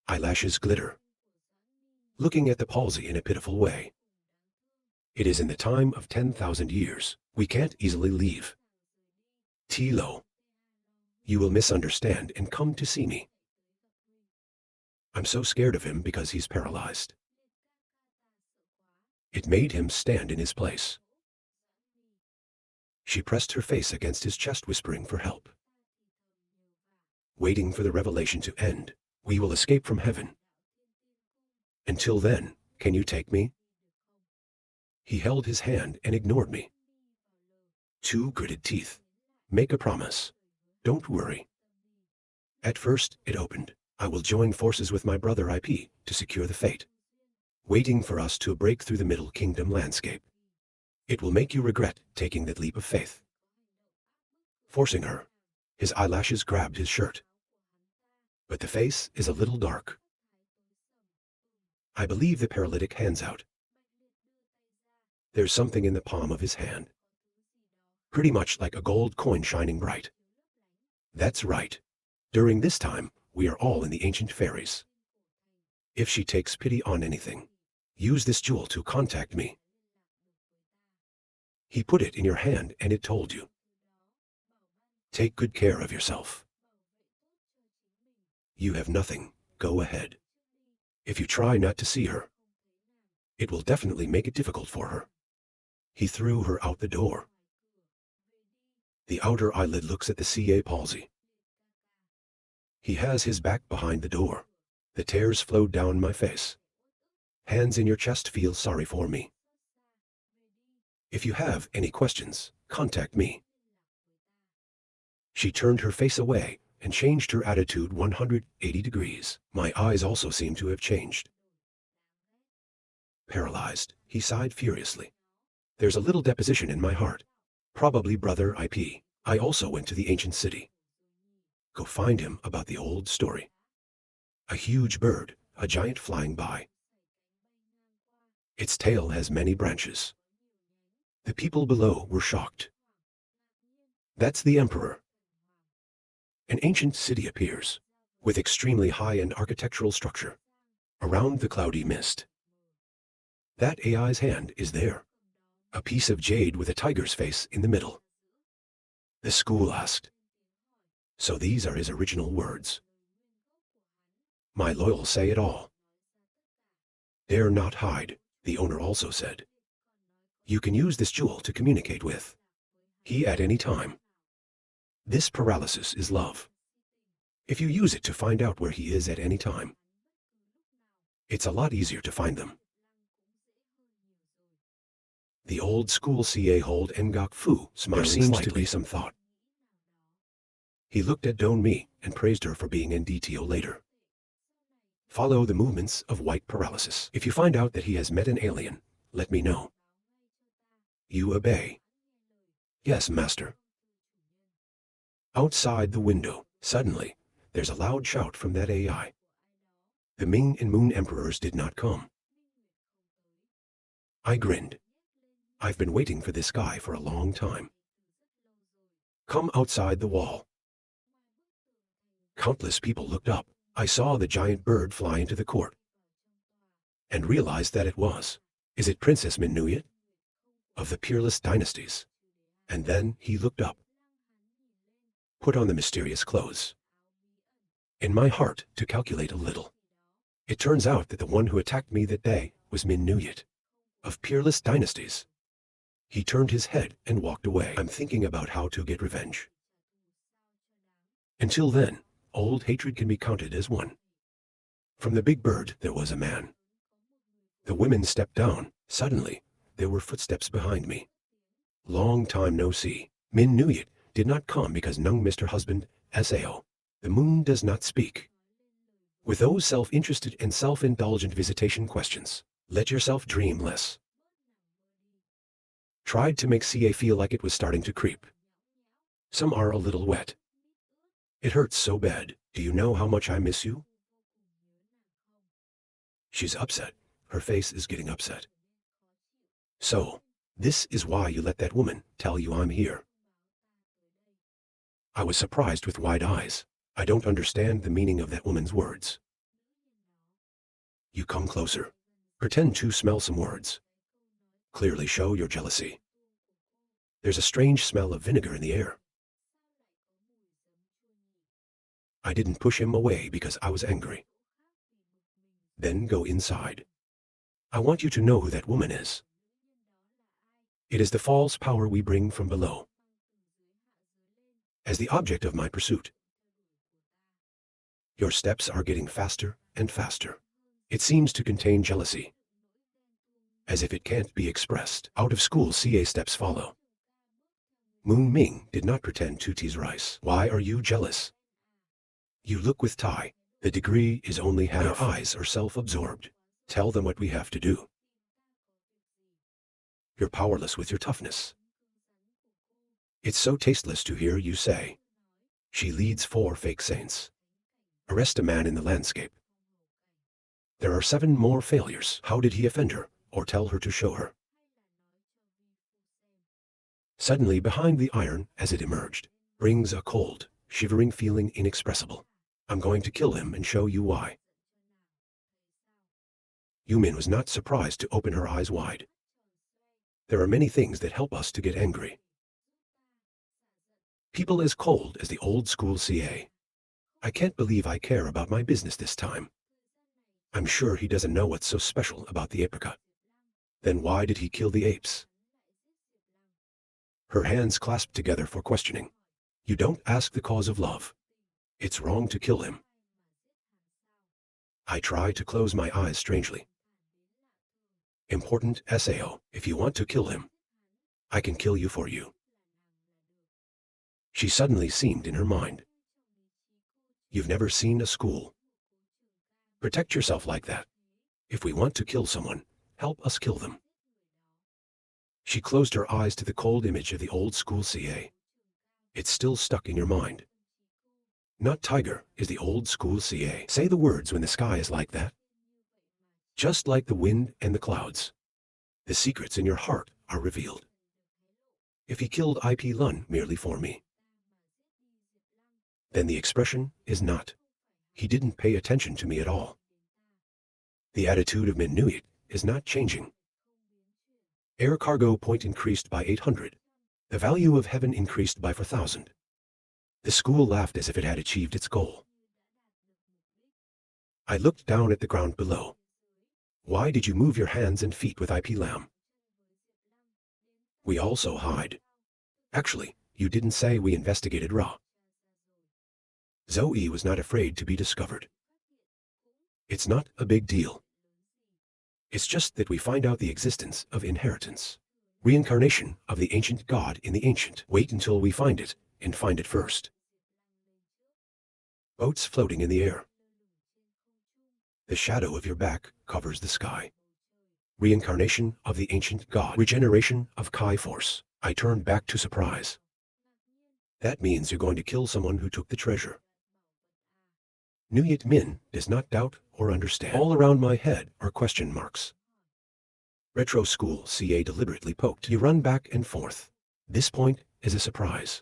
Eyelashes glitter. Looking at the palsy in a pitiful way. It is in the time of 10,000 years. We can't easily leave. Tilo. You will misunderstand and come to see me. I'm so scared of him because he's paralyzed. It made him stand in his place. She pressed her face against his chest, whispering for help. Waiting for the revelation to end, we will escape from heaven. Until then, can you take me? He held his hand and ignored me. Two gritted teeth. Make a promise. Don't worry. At first, it opened. I will join forces with my brother IP to secure the fate. Waiting for us to break through the Middle Kingdom landscape. It will make you regret taking that leap of faith. Forcing her. His eyelashes grabbed his shirt. But the face is a little dark. I believe the paralytic hands out. There's something in the palm of his hand. Pretty much like a gold coin shining bright. That's right. During this time, we are all in the ancient fairies. If she takes pity on anything, use this jewel to contact me. He put it in your hand and it told you. Take good care of yourself. You have nothing, go ahead. If you try not to see her, it will definitely make it difficult for her. He threw her out the door. The outer eyelid looks at the CA palsy. He has his back behind the door. The tears flowed down my face. Hands in your chest, feel sorry for me. If you have any questions, contact me. She turned her face away and changed her attitude 180 degrees. My eyes also seemed to have changed. Paralyzed, he sighed furiously. There's a little deposition in my heart. Probably brother IP. I also went to the ancient city. Go find him about the old story. A huge bird, a giant flying by. Its tail has many branches. The people below were shocked. That's the emperor. An ancient city appears, with extremely high-end architectural structure, around the cloudy mist. That AI's hand is there. A piece of jade with a tiger's face in the middle. The school asked. So these are his original words. My loyal say it all. Dare not hide, the owner also said. You can use this jewel to communicate with he at any time. This paralysis is love. If you use it to find out where he is at any time, it's a lot easier to find them. The old school CA hold Ngok Fu smiling slightly. There seems to be some thought. He looked at Don Mi and praised her for being in DTO later. Follow the movements of white paralysis. If you find out that he has met an alien, let me know. You obey. Yes, master. Outside the window, suddenly, there's a loud shout from that AI. The Ming and Moon Emperors did not come. I grinned. I've been waiting for this guy for a long time. Come outside the wall. Countless people looked up. I saw the giant bird fly into the court and realized that it was. Is it Princess Manhua? Of the peerless dynasties. And then he looked up. Put on the mysterious clothes. In my heart, to calculate a little. It turns out that the one who attacked me that day was Manhua, of peerless dynasties. He turned his head and walked away. I'm thinking about how to get revenge. Until then, old hatred can be counted as one. From the big bird, there was a man. The women stepped down. Suddenly, there were footsteps behind me. Long time no see. Manhua did not come because Nung missed her husband, Sao. The moon does not speak. With those self-interested and self-indulgent visitation questions, let yourself dream less. Tried to make CA feel like it was starting to creep. Some are a little wet. It hurts so bad. Do you know how much I miss you? She's upset. Her face is getting upset. So, this is why you let that woman tell you I'm here. I was surprised with wide eyes. I don't understand the meaning of that woman's words. You come closer. Pretend to smell some words. Clearly show your jealousy. There's a strange smell of vinegar in the air. I didn't push him away because I was angry. Then go inside. I want you to know who that woman is. It is the false power we bring from below as the object of my pursuit. Your steps are getting faster and faster. It seems to contain jealousy, as if it can't be expressed. Out of school CA steps follow. Moon Ming did not pretend to tease Rice. Why are you jealous? You look with Tai. The degree is only half. Your eyes are self-absorbed. Tell them what we have to do. You're powerless with your toughness. It's so tasteless to hear you say. She leads 4 fake saints. Arrest a man in the landscape. There are 7 more failures. How did he offend her, or tell her to show her? Suddenly behind the iron, as it emerged, brings a cold, shivering feeling inexpressible. I'm going to kill him and show you why. Yumin was not surprised to open her eyes wide. There are many things that help us to get angry. People as cold as the old school CA. I can't believe I care about my business this time. I'm sure he doesn't know what's so special about the apricot. Then why did he kill the apes? Her hands clasped together for questioning. You don't ask the cause of love. It's wrong to kill him. I try to close my eyes strangely. Important SAO, if you want to kill him, I can kill you for you. She suddenly seemed in her mind. You've never seen a school. Protect yourself like that. If we want to kill someone, help us kill them. She closed her eyes to the cold image of the old school CA. It's still stuck in your mind. Not Tiger is the old school CA. Say the words when the sky is like that. Just like the wind and the clouds. The secrets in your heart are revealed. If he killed IP Lun merely for me, then the expression is not. He didn't pay attention to me at all. The attitude of Min Nuyet is not changing. Air cargo point increased by 800. The value of heaven increased by 4,000. The school laughed as if it had achieved its goal. I looked down at the ground below. Why did you move your hands and feet with IP Lam? We also hide. Actually, you didn't say we investigated Ra. Zoe was not afraid to be discovered. It's not a big deal. It's just that we find out the existence of inheritance. Reincarnation of the ancient god in the ancient. Wait until we find it, and find it first. Boats floating in the air. The shadow of your back covers the sky. Reincarnation of the ancient god. Regeneration of Kai force. I turned back to surprise. That means you're going to kill someone who took the treasure. Nuyet Min does not doubt or understand. All around my head are question marks. Retro school CA deliberately poked. You run back and forth. This point is a surprise.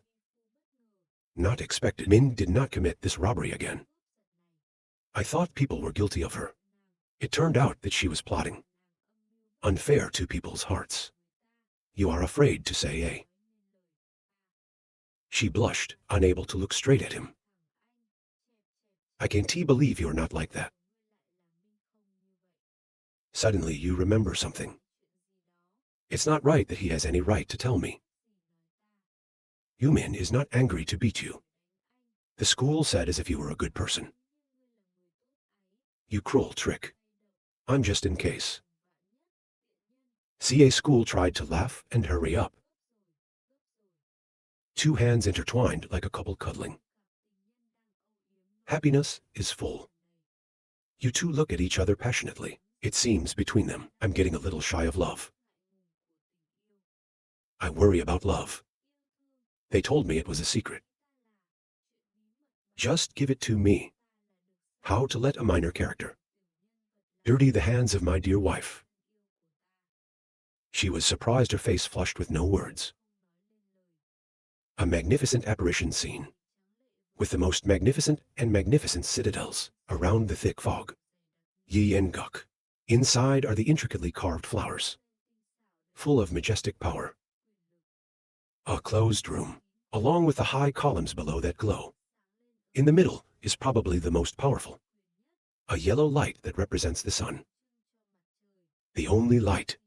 Not expected. Min did not commit this robbery again. I thought people were guilty of her. It turned out that she was plotting. Unfair to people's hearts. You are afraid to say A. She blushed, unable to look straight at him. I can't believe you're not like that. Suddenly you remember something. It's not right that he has any right to tell me. Yumin is not angry to beat you. The school said as if you were a good person. You cruel trick. I'm just in case. CA school tried to laugh and hurry up. 2 hands intertwined like a couple cuddling. Happiness is full. You two look at each other passionately. It seems between them, I'm getting a little shy of love. I worry about love. They told me it was a secret. Just give it to me. How to let a minor character dirty the hands of my dear wife. She was surprised, her face flushed with no words. A magnificent apparition scene, with the most magnificent and magnificent citadels around the thick fog. Yi and Guk. Inside are the intricately carved flowers, full of majestic power. A closed room, along with the high columns below that glow. In the middle is probably the most powerful. A yellow light that represents the sun. The only light.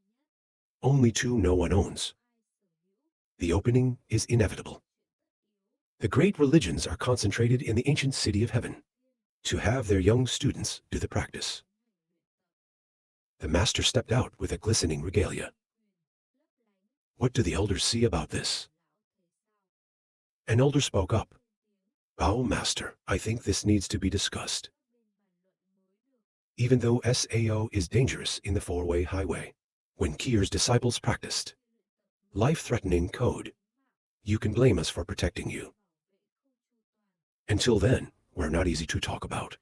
Only two no one owns. The opening is inevitable. The great religions are concentrated in the ancient city of heaven, to have their young students do the practice. The master stepped out with a glistening regalia. What do the elders see about this? An elder spoke up. "Oh, master, I think this needs to be discussed. Even though Sao is dangerous in the four-way highway, when Kier's disciples practiced life-threatening code, you can blame us for protecting you. Until then, we're not easy to talk about."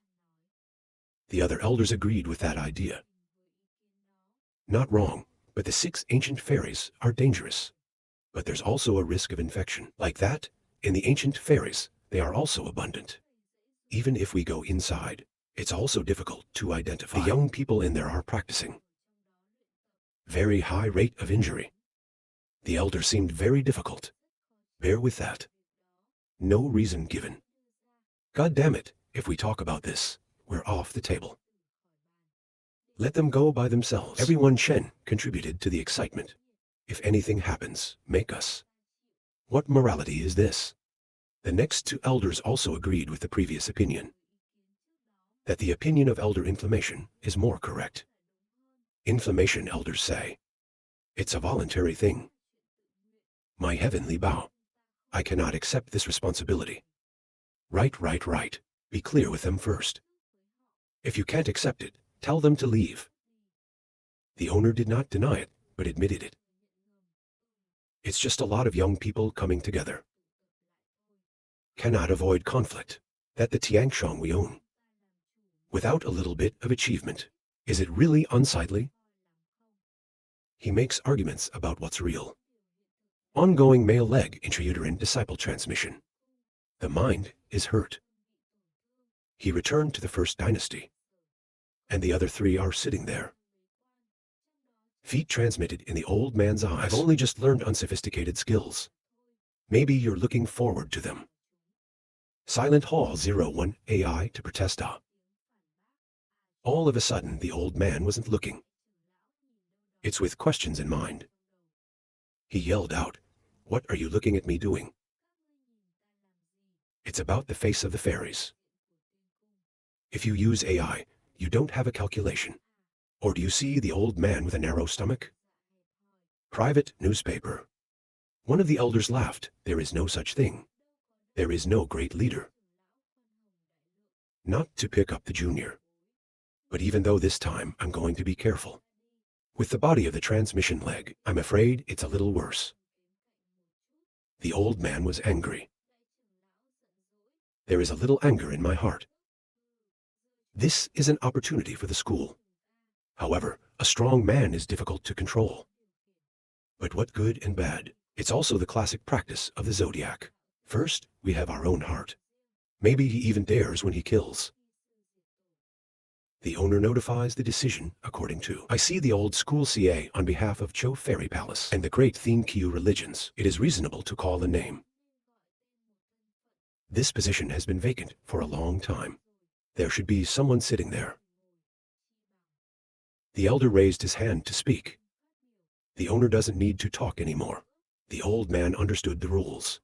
The other elders agreed with that idea. Not wrong, but the 6 ancient fairies are dangerous. But there's also a risk of infection. Like that, in the ancient fairies, they are also abundant. Even if we go inside, it's also difficult to identify. The young people in there are practicing. Very high rate of injury. The elder seemed very difficult. Bear with that. No reason given. God damn it, if we talk about this, we're off the table. Let them go by themselves. Everyone Shen contributed to the excitement. If anything happens, make us. What morality is this? The next 2 elders also agreed with the previous opinion. That the opinion of elder inflammation is more correct. Inflammation, elders say. It's a voluntary thing. My heavenly bow. I cannot accept this responsibility. Right. Be clear with them first. If you can't accept it, tell them to leave. The owner did not deny it, but admitted it. It's just a lot of young people coming together. Cannot avoid conflict. That the Tiangshong we own. Without a little bit of achievement, is it really unsightly? He makes arguments about what's real. Ongoing male leg intrauterine disciple transmission. The mind is hurt. He returned to the first dynasty. And the other 3 are sitting there. Feet transmitted in the old man's eyes. I've only just learned unsophisticated skills. Maybe you're looking forward to them. Silent Hall 01 AI to Protesta. All of a sudden the old man wasn't looking. It's with questions in mind. He yelled out, "What are you looking at me doing?" It's about the face of the fairies. If you use AI, you don't have a calculation. Or do you see the old man with a narrow stomach? Private newspaper. One of the elders laughed. There is no such thing. There is no great leader. Not to pick up the junior. But even though this time I'm going to be careful. With the body of the transmission leg, I'm afraid it's a little worse. The old man was angry. There is a little anger in my heart. This is an opportunity for the school. However, a strong man is difficult to control. But what good and bad? It's also the classic practice of the zodiac. First, we have our own heart. Maybe he even dares when he kills. The owner notifies the decision according to. I see the old school CA on behalf of Cho Fairy Palace and the great Theme Kyu religions. It is reasonable to call a name. This position has been vacant for a long time. There should be someone sitting there. The elder raised his hand to speak. The owner doesn't need to talk anymore. The old man understood the rules.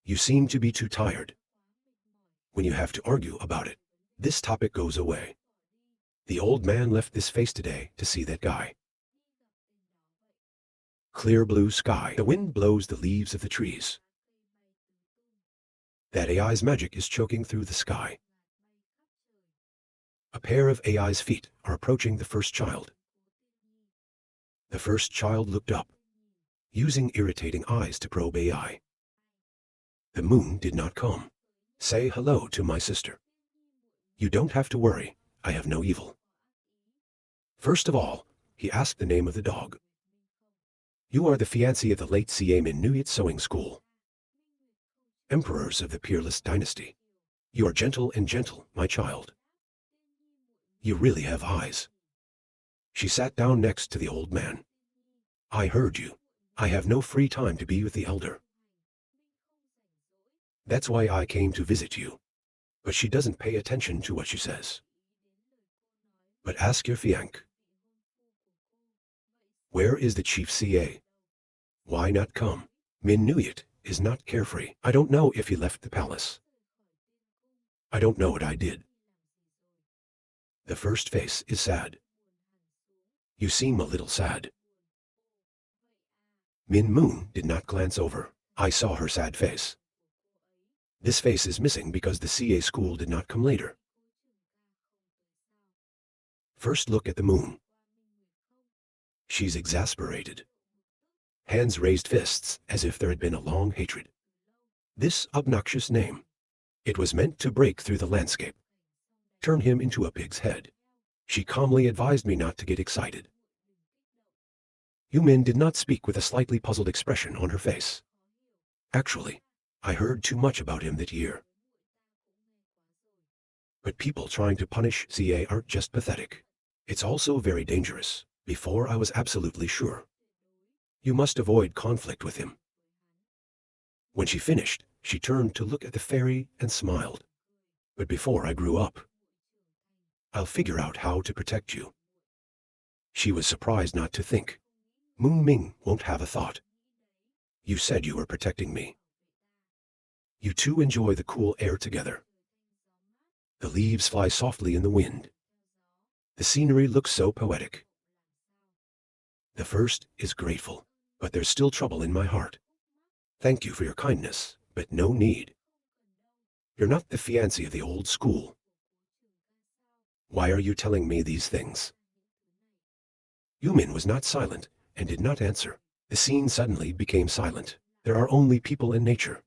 You seem to be too tired. When you have to argue about it, this topic goes away. The old man left this face today to see that guy. Clear blue sky. The wind blows the leaves of the trees. That AI's magic is choking through the sky. A pair of AI's feet are approaching the first child. The first child looked up, using irritating eyes to probe AI. The moon did not come. Say hello to my sister. You don't have to worry, I have no evil. First of all, he asked the name of the dog. You are the fiancé of the late CA Manhua sewing school. Emperors of the peerless dynasty. You are gentle and gentle, my child. You really have eyes. She sat down next to the old man. I heard you. I have no free time to be with the elder. That's why I came to visit you. But she doesn't pay attention to what she says. But ask your fiancé. Where is the chief CA? Why not come? Min Nuyet is not carefree. I don't know if he left the palace. I don't know what I did. The first face is sad. You seem a little sad. Min Moon did not glance over. I saw her sad face. This face is missing because the CA school did not come later. First look at the moon. She's exasperated. Hands raised fists as if there had been a long hatred. This obnoxious name. It was meant to break through the landscape. Turn him into a pig's head. She calmly advised me not to get excited. Yumin did not speak with a slightly puzzled expression on her face. Actually, I heard too much about him that year. But people trying to punish CA aren't just pathetic. It's also very dangerous. Before I was absolutely sure. You must avoid conflict with him. When she finished, she turned to look at the fairy and smiled. But before I grew up, I'll figure out how to protect you. She was surprised not to think. Moon Ming won't have a thought. You said you were protecting me. You two enjoy the cool air together. The leaves fly softly in the wind. The scenery looks so poetic. The first is grateful, but there's still trouble in my heart. Thank you for your kindness, but no need. You're not the fiancé of the old school. Why are you telling me these things? Yumin was not silent and did not answer. The scene suddenly became silent. There are only people and nature.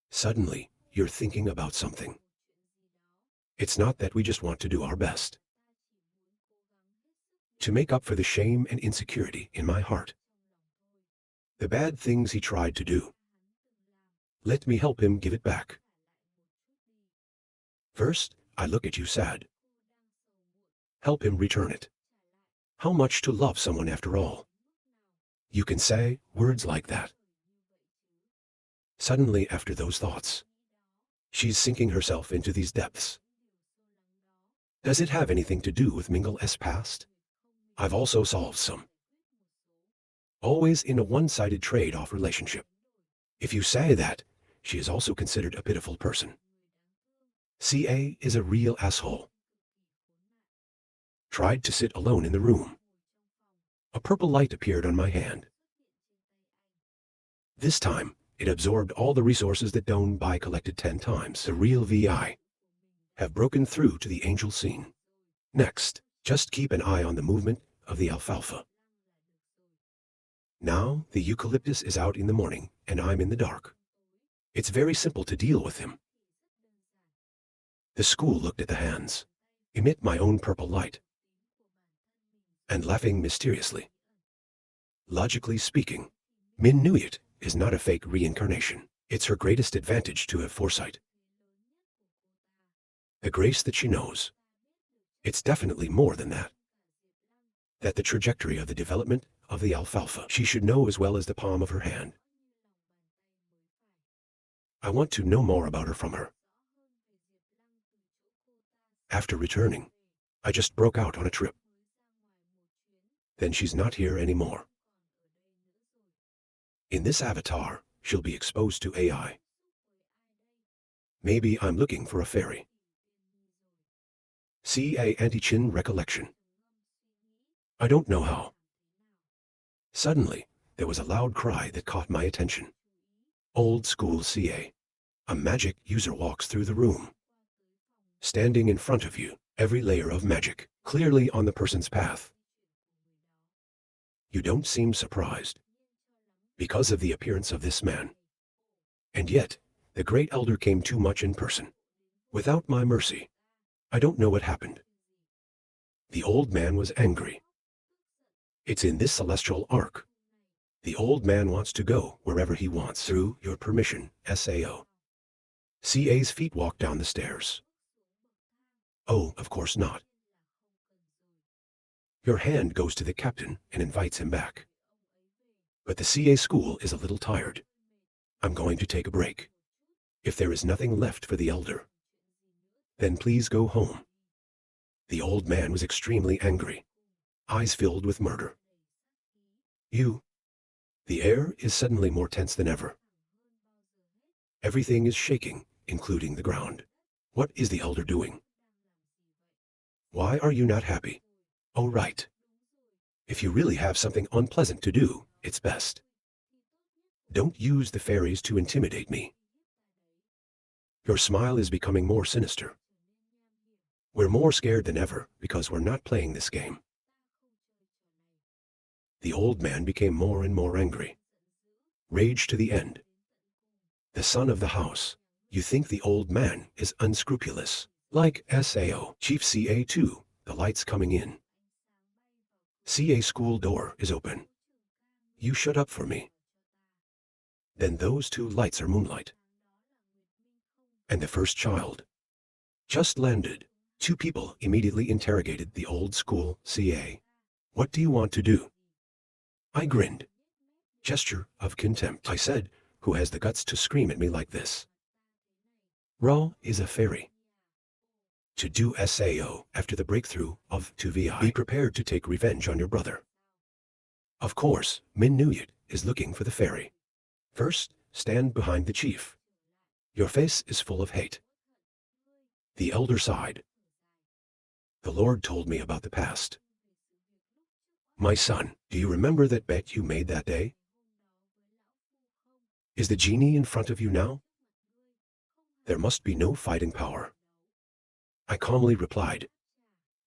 Suddenly, you're thinking about something. It's not that we just want to do our best. To make up for the shame and insecurity in my heart. The bad things he tried to do. Let me help him give it back. First, I look at you sad. Help him return it. How much to love someone after all? You can say words like that. Suddenly after those thoughts, she's sinking herself into these depths. Does it have anything to do with Mingle's past? I've also solved some. Always in a one-sided trade-off relationship. If you say that, she is also considered a pitiful person. CA is a real asshole. Tried to sit alone in the room. A purple light appeared on my hand. This time, it absorbed all the resources that Don Bai collected 10 times. The real VI have broken through to the angel scene. Next, just keep an eye on the movement of the alfalfa. Now, the eucalyptus is out in the morning, and I'm in the dark. It's very simple to deal with him. The school looked at the hands. Emit my own purple light. And laughing mysteriously. Logically speaking, Min Nuyet is not a fake reincarnation. It's her greatest advantage to have foresight. The grace that she knows. It's definitely more than that. That the trajectory of the development of the alfalfa she should know as well as the palm of her hand. I want to know more about her from her. After returning, I just broke out on a trip. Then she's not here anymore. In this avatar, she'll be exposed to AI. Maybe I'm looking for a fairy. CA anti-chin recollection. I don't know how. Suddenly, there was a loud cry that caught my attention. Old school CA. A magic user walks through the room. Standing in front of you, every layer of magic, clearly on the person's path. You don't seem surprised. Because of the appearance of this man. And yet, the great elder came too much in person. Without my mercy. I don't know what happened. The old man was angry. It's in this celestial arc. The old man wants to go wherever he wants through your permission, SAO. CA's feet walk down the stairs. Oh, of course not. Your hand goes to the captain and invites him back. But the CA school is a little tired. I'm going to take a break. If there is nothing left for the elder, then please go home. The old man was extremely angry, eyes filled with murder. You. The air is suddenly more tense than ever. Everything is shaking, including the ground. What is the elder doing? Why are you not happy? Oh, right. If you really have something unpleasant to do, it's best. Don't use the fairies to intimidate me. Your smile is becoming more sinister. We're more scared than ever because we're not playing this game. The old man became more and more angry. Rage to the end. The son of the house. You think the old man is unscrupulous. Like SAO, Chief CA2, the lights coming in. CA school door is open. You shut up for me. Then those two lights are moonlight. And the first child. Just landed. Two people immediately interrogated the old school CA. What do you want to do? I grinned. Gesture of contempt. I said, who has the guts to scream at me like this? Ra is a fairy. To do SAO after the breakthrough of 2VI. Be prepared to take revenge on your brother. Of course, Min Nuyet is looking for the fairy. First, stand behind the chief. Your face is full of hate. The elder sighed. The Lord told me about the past. My son, do you remember that bet you made that day? Is the genie in front of you now? There must be no fighting power. I calmly replied,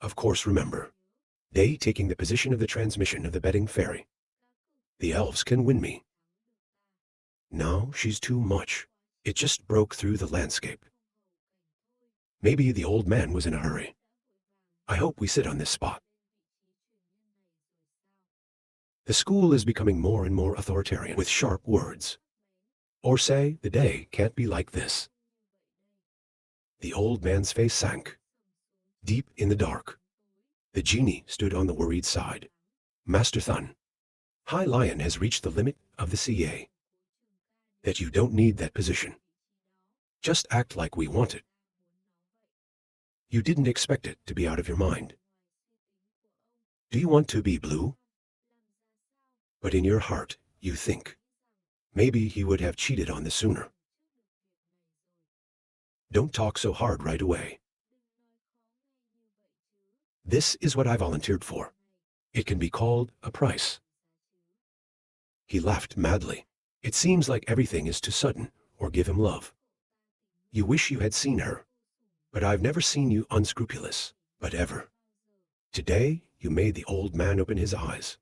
of course remember. They taking the position of the transmission of the betting fairy. The elves can win me. No, she's too much. It just broke through the landscape. Maybe the old man was in a hurry. I hope we sit on this spot. The school is becoming more and more authoritarian with sharp words. Or say, the day can't be like this. The old man's face sank. Deep in the dark. The genie stood on the worried side. Master Thun. High Lion has reached the limit of the CA. That you don't need that position. Just act like we want it. You didn't expect it to be out of your mind. Do you want to be blue? But in your heart, you think, maybe he would have cheated on this sooner. Don't talk so hard right away. This is what I volunteered for. It can be called a price. He laughed madly. It seems like everything is too sudden, or give him love. You wish you had seen her. But I've never seen you unscrupulous, but ever. Today, you made the old man open his eyes.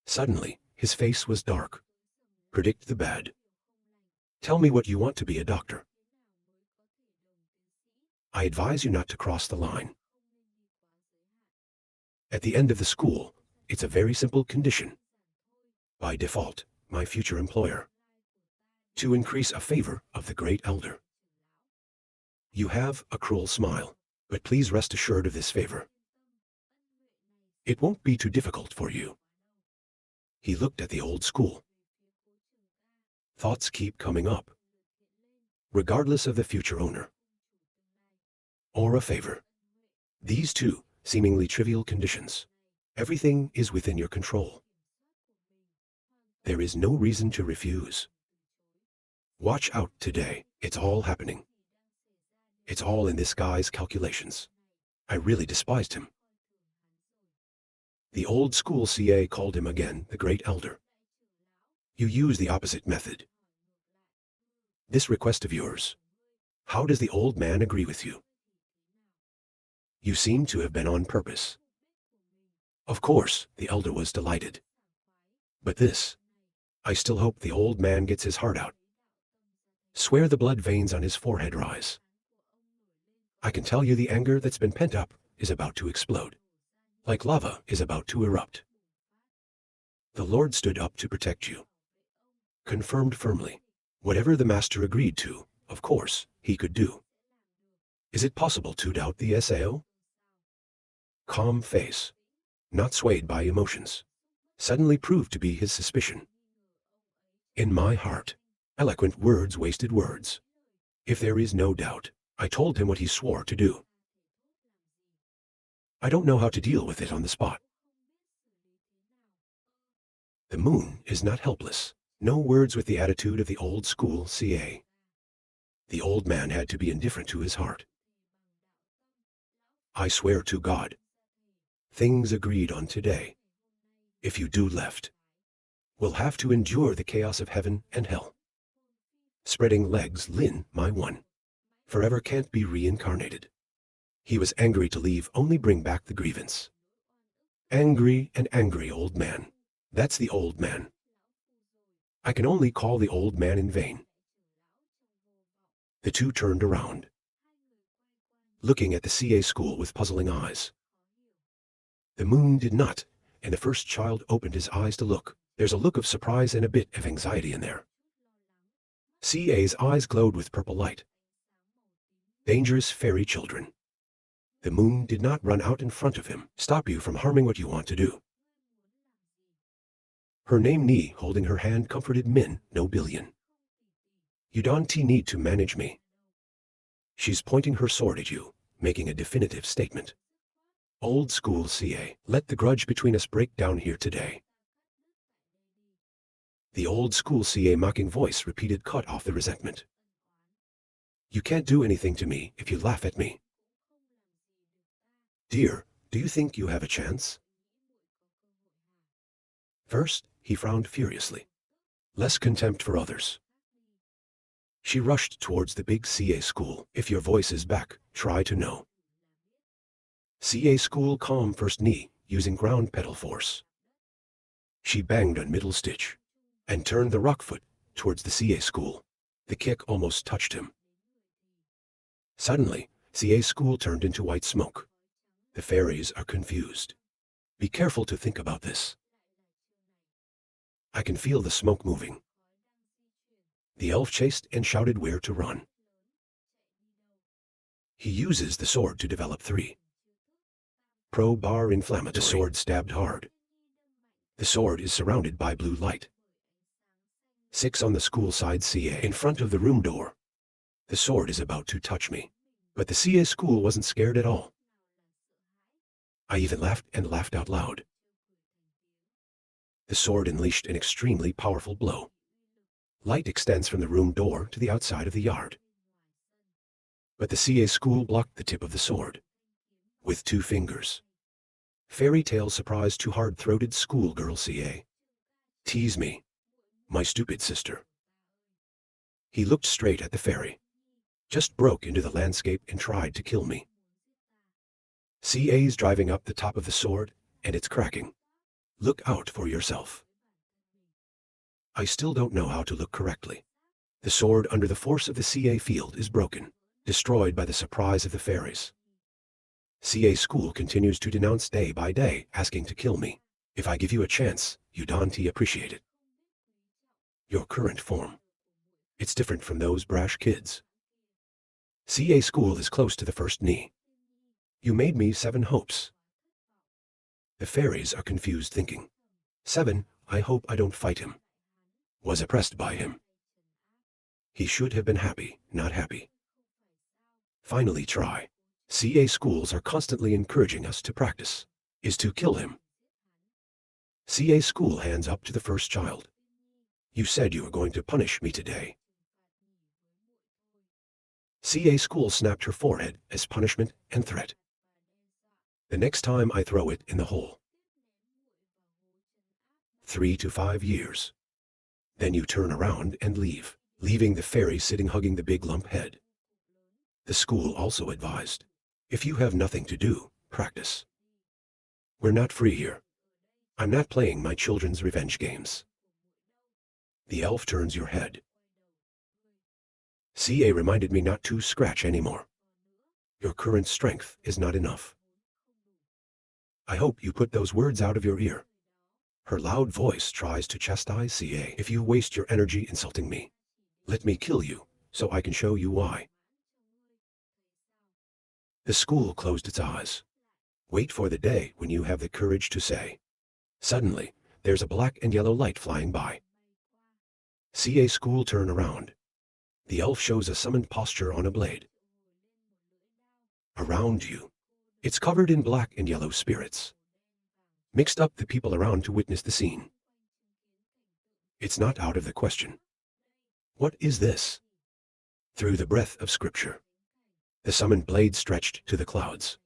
Suddenly, his face was dark. Predict the bad. Tell me what you want to be a doctor. I advise you not to cross the line. At the end of the school, it's a very simple condition. By default, my future employer. To increase a favor of the great elder. You have a cruel smile, but please rest assured of this favor. It won't be too difficult for you. He looked at the old school. Thoughts keep coming up. Regardless of the future owner. Or a favor. These two seemingly trivial conditions. Everything is within your control. There is no reason to refuse. Watch out today, it's all happening. It's all in this guy's calculations. I really despised him. The old school CA called him again the great elder. You use the opposite method. This request of yours, how does the old man agree with you? You seem to have been on purpose. Of course, the elder was delighted. But this, I still hope the old man gets his heart out. Swear the blood veins on his forehead rise. I can tell you the anger that's been pent up is about to explode. Like lava is about to erupt. The Lord stood up to protect you. Confirmed firmly. Whatever the master agreed to, of course, he could do. Is it possible to doubt the SAO? calm face, not swayed by emotions, suddenly proved to be his suspicion. In my heart, eloquent words wasted words. If there is no doubt, I told him what he swore to do. I don't know how to deal with it on the spot. The moon is not helpless. No words with the attitude of the old school CA. The old man had to be indifferent to his heart. I swear to God. Things agreed on today. If you do left, we'll have to endure the chaos of heaven and hell. Spreading legs, Lin, my one. Forever can't be reincarnated. He was angry to leave, only bring back the grievance. Angry and angry old man. That's the old man. I can only call the old man in vain. The two turned around, looking at the CA school with puzzling eyes. The moon did not, and the first child opened his eyes to look. There's a look of surprise and a bit of anxiety in there. CA's eyes glowed with purple light. Dangerous fairy children. The moon did not run out in front of him, stop you from harming what you want to do. Her name Ni, holding her hand, comforted Min, no billion. You don't need to manage me. She's pointing her sword at you, making a definitive statement. Old school CA, let the grudge between us break down here today. The old school CA mocking voice repeated, cut off the resentment. You can't do anything to me if you laugh at me. Dear, do you think you have a chance? First, he frowned furiously. Less contempt for others. She rushed towards the big CA school. If your voice is back, try to know. CA school calm first knee, using ground pedal force. She banged on middle stitch, and turned the rock foot towards the CA school. The kick almost touched him. Suddenly, CA school turned into white smoke. The fairies are confused. Be careful to think about this. I can feel the smoke moving. The elf chased and shouted where to run. He uses the sword to develop 3. Pro-bar inflammatory. The sword stabbed hard. The sword is surrounded by blue light. 6 on the school side CA in front of the room door. The sword is about to touch me. But the CA school wasn't scared at all. I even laughed and laughed out loud. The sword unleashed an extremely powerful blow. Light extends from the room door to the outside of the yard. But the CA school blocked the tip of the sword with 2 fingers. Fairy tale surprise to hard-throated schoolgirl CA. Tease me, my stupid sister. He looked straight at the fairy. Just broke into the landscape and tried to kill me. CA's driving up the top of the sword, and it's cracking. Look out for yourself. I still don't know how to look correctly. The sword under the force of the CA field is broken, destroyed by the surprise of the fairies. CA school continues to denounce day by day, asking to kill me. If I give you a chance, you don't appreciate it. Your current form. It's different from those brash kids. CA school is close to the first knee. You made me 7 hopes. The fairies are confused, thinking. 7, I hope I don't fight him. Was oppressed by him. He should have been happy, not happy. Finally try. CA schools are constantly encouraging us to practice. Is to kill him. CA school hands up to the first child. You said you were going to punish me today. CA school snapped her forehead as punishment and threat. The next time I throw it in the hole. 3 to 5 years. Then you turn around and leave, leaving the fairy sitting hugging the big lump head. The school also advised, if you have nothing to do, practice. We're not free here. I'm not playing my children's revenge games. The elf turns your head. CA reminded me not to scratch anymore. Your current strength is not enough. I hope you put those words out of your ear. Her loud voice tries to chastise CA. If you waste your energy insulting me, let me kill you, so I can show you why. The school closed its eyes. Wait for the day when you have the courage to say. Suddenly, there's a black and yellow light flying by. CA school turn around. The elf shows a summoned posture on a blade. Around you. It's covered in black and yellow spirits. Mixed up the people around to witness the scene. It's not out of the question. What is this? Through the breath of scripture. The summoned blade stretched to the clouds.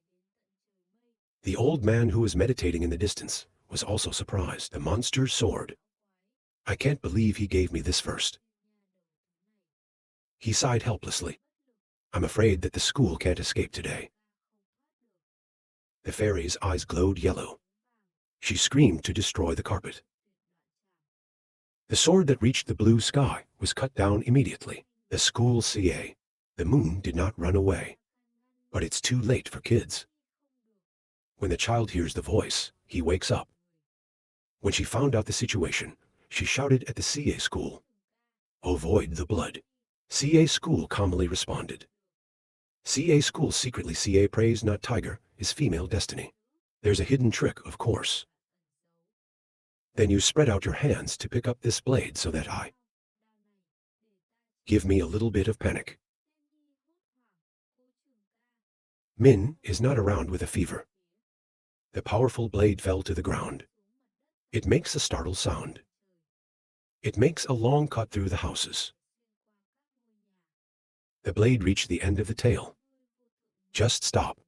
The old man who was meditating in the distance was also surprised. The monster's sword. I can't believe he gave me this first. He sighed helplessly. I'm afraid that the school can't escape today. The fairy's eyes glowed yellow. She screamed to destroy the carpet. The sword that reached the blue sky was cut down immediately. The school CA. The moon did not run away. But it's too late for kids. When the child hears the voice, he wakes up. When she found out the situation, she shouted at the CA school. Avoid the blood. CA school calmly responded. CA school secretly CA prays not tiger is female destiny. There's a hidden trick, of course. Then you spread out your hands to pick up this blade so that I give me a little bit of panic. Min is not around with a fever. The powerful blade fell to the ground. It makes a startled sound. It makes a long cut through the houses. The blade reached the end of the tail. Just stop.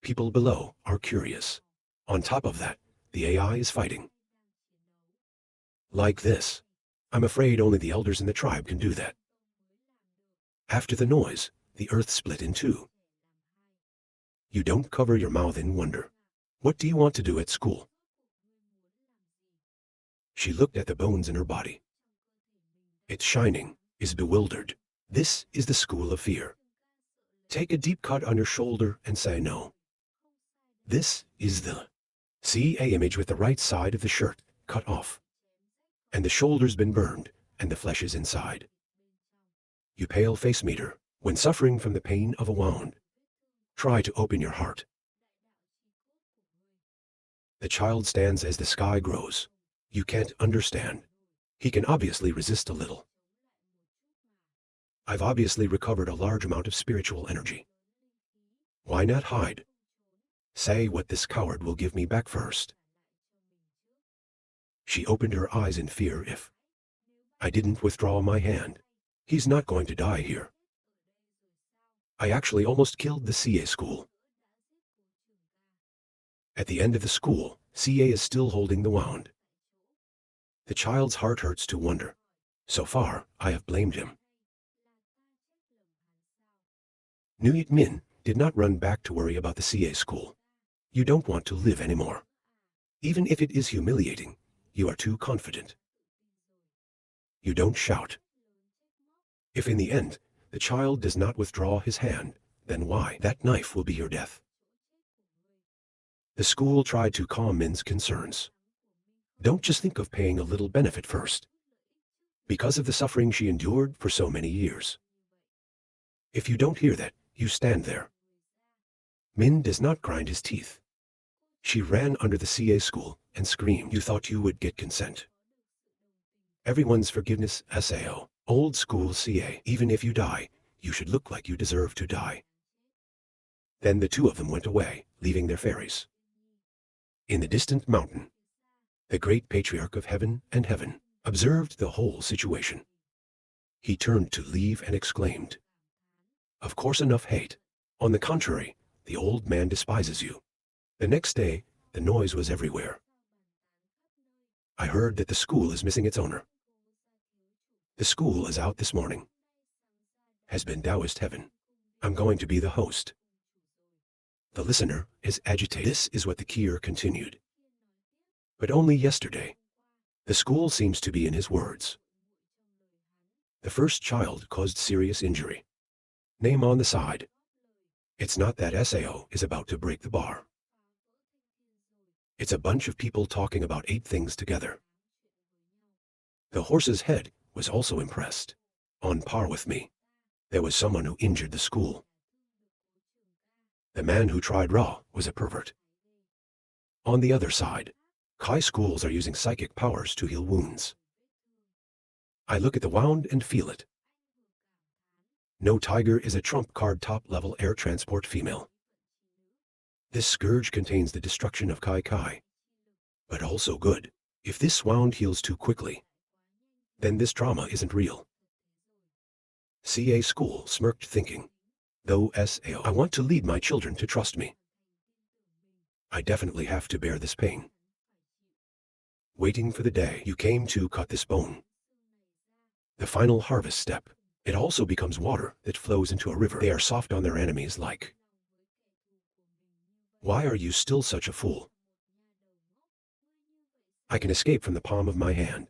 People below are curious. On top of that, the AI is fighting. Like this. I'm afraid only the elders in the tribe can do that. After the noise, the earth split in two. You don't cover your mouth in wonder. What do you want to do at school? She looked at the bones in her body. It's shining, is bewildered. This is the school of fear. Take a deep cut on your shoulder and say no. This is the CA image with the right side of the shirt cut off. And the shoulder's been burned, and the flesh is inside. You pale face meter, when suffering from the pain of a wound, try to open your heart. The child stands as the sky grows. You can't understand. He can obviously resist a little. I've obviously recovered a large amount of spiritual energy. Why not hide? Say what this coward will give me back first. She opened her eyes in fear. If I didn't withdraw my hand, he's not going to die here. I actually almost killed the CA school. At the end of the school, CA is still holding the wand. The child's heart hurts to wonder. So far, I have blamed him. Nuyet Min did not run back to worry about the CA school. You don't want to live anymore. Even if it is humiliating, you are too confident. You don't shout. If in the end, the child does not withdraw his hand, then why? That knife will be your death. The school tried to calm Min's concerns. Don't just think of paying a little benefit first. Because of the suffering she endured for so many years. If you don't hear that, you stand there. Min does not grind his teeth. She ran under the CA school and screamed. You thought you would get consent. Everyone's forgiveness, SAO. Old school CA. Even if you die, you should look like you deserve to die. Then the two of them went away, leaving their fairies. In the distant mountain, the great patriarch of heaven and heaven observed the whole situation. He turned to leave and exclaimed, "Of course enough hate. On the contrary, the old man despises you." The next day, the noise was everywhere. I heard that the school is missing its owner. The school is out this morning. Has been Taoist heaven. I'm going to be the host. The listener is agitated. This is what the Kier continued. But only yesterday. The school seems to be in his words. The first child caused serious injury. Name on the side. It's not that SAO is about to break the bar. It's a bunch of people talking about 8 things together. The horse's head was also impressed. On par with me. There was someone who injured the school. The man who tried Ra was a pervert. On the other side, Kai schools are using psychic powers to heal wounds. I look at the wound and feel it. No tiger is a trump card top-level air transport female. This scourge contains the destruction of Kai, but also good. If this wound heals too quickly, then this trauma isn't real. CA school smirked, thinking, though SAO, I want to lead my children to trust me. I definitely have to bear this pain. Waiting for the day you came to cut this bone. The final harvest step. It also becomes water that flows into a river. They are soft on their enemies like. Why are you still such a fool? I can escape from the palm of my hand.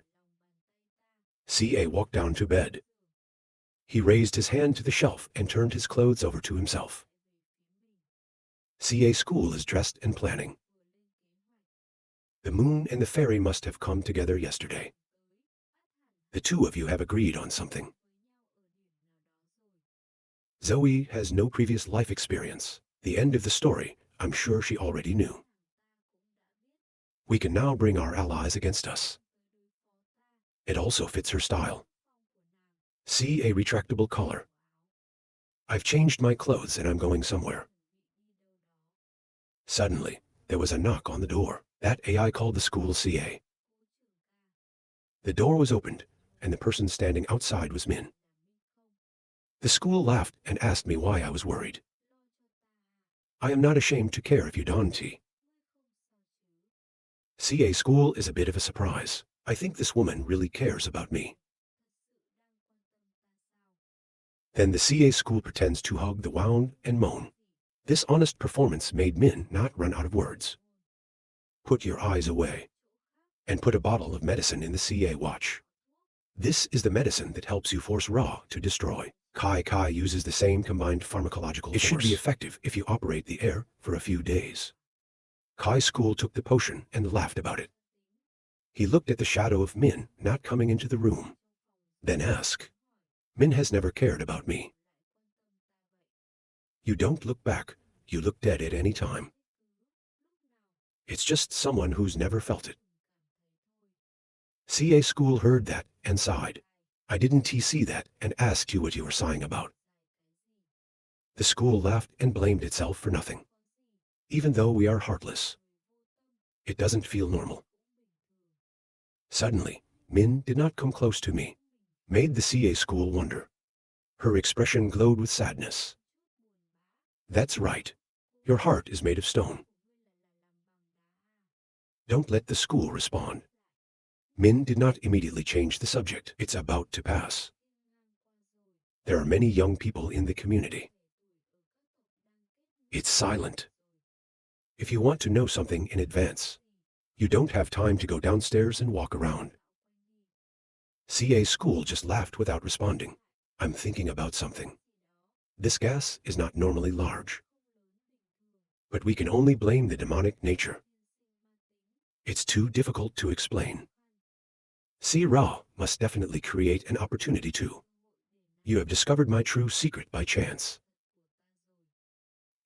CA walked down to bed. He raised his hand to the shelf and turned his clothes over to himself. CA school is dressed and planning. The moon and the fairy must have come together yesterday. The two of you have agreed on something. Zoe has no previous life experience. The end of the story, I'm sure she already knew. We can now bring our allies against us. It also fits her style. See a retractable collar. I've changed my clothes and I'm going somewhere. Suddenly, there was a knock on the door. That AI called the school CA. The door was opened, and the person standing outside was Min. The school laughed and asked me why I was worried. I am not ashamed to care if you don tea. CA school is a bit of a surprise. I think this woman really cares about me. Then the CA school pretends to hug the wound and moan. This honest performance made Min not run out of words. Put your eyes away. And put a bottle of medicine in the CA watch. This is the medicine that helps you force Ra to destroy. Kai uses the same combined pharmacological force. It should be effective if you operate the air for a few days. Kai school took the potion and laughed about it. He looked at the shadow of Min not coming into the room. Then asked, Min has never cared about me. You don't look back, you look dead at any time. It's just someone who's never felt it. CA school heard that and sighed. I didn't see that and asked you what you were sighing about. The school laughed and blamed itself for nothing. Even though we are heartless, it doesn't feel normal. Suddenly, Min did not come close to me, made the CA school wonder. Her expression glowed with sadness. That's right. Your heart is made of stone. Don't let the school respond. Min did not immediately change the subject. It's about to pass. There are many young people in the community. It's silent. If you want to know something in advance, you don't have time to go downstairs and walk around. CA school just laughed without responding. I'm thinking about something. This gas is not normally large. But we can only blame the demonic nature. It's too difficult to explain. See, Ra must definitely create an opportunity too. You have discovered my true secret by chance.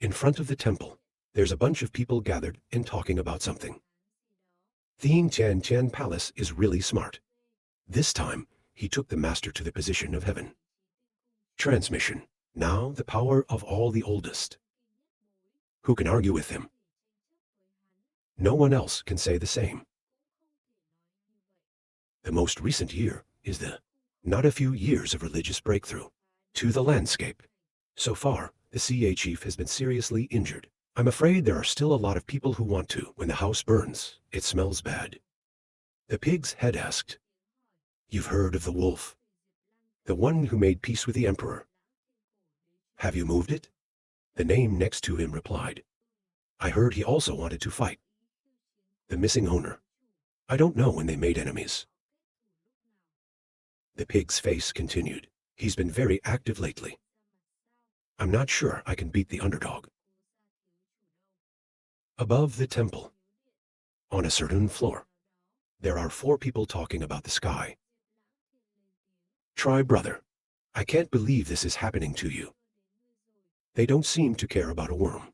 In front of the temple, there's a bunch of people gathered and talking about something. Thing Tian Palace is really smart. This time, he took the master to the position of heaven. Transmission. Now the power of all the oldest. Who can argue with him? No one else can say the same. The most recent year is not a few years of religious breakthrough to the landscape. So far, the CA chief has been seriously injured. I'm afraid there are still a lot of people who want to. When the house burns, it smells bad. The pig's head asked, You've heard of the wolf? The one who made peace with the emperor. Have you moved it? The name next to him replied, I heard he also wanted to fight. The missing owner. I don't know when they made enemies. The pig's face continued. He's been very active lately. I'm not sure I can beat the underdog. Above the temple, on a certain floor, there are 4 people talking about the sky. Try, brother. I can't believe this is happening to you. They don't seem to care about a worm.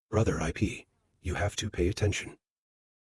Brother IP, you have to pay attention.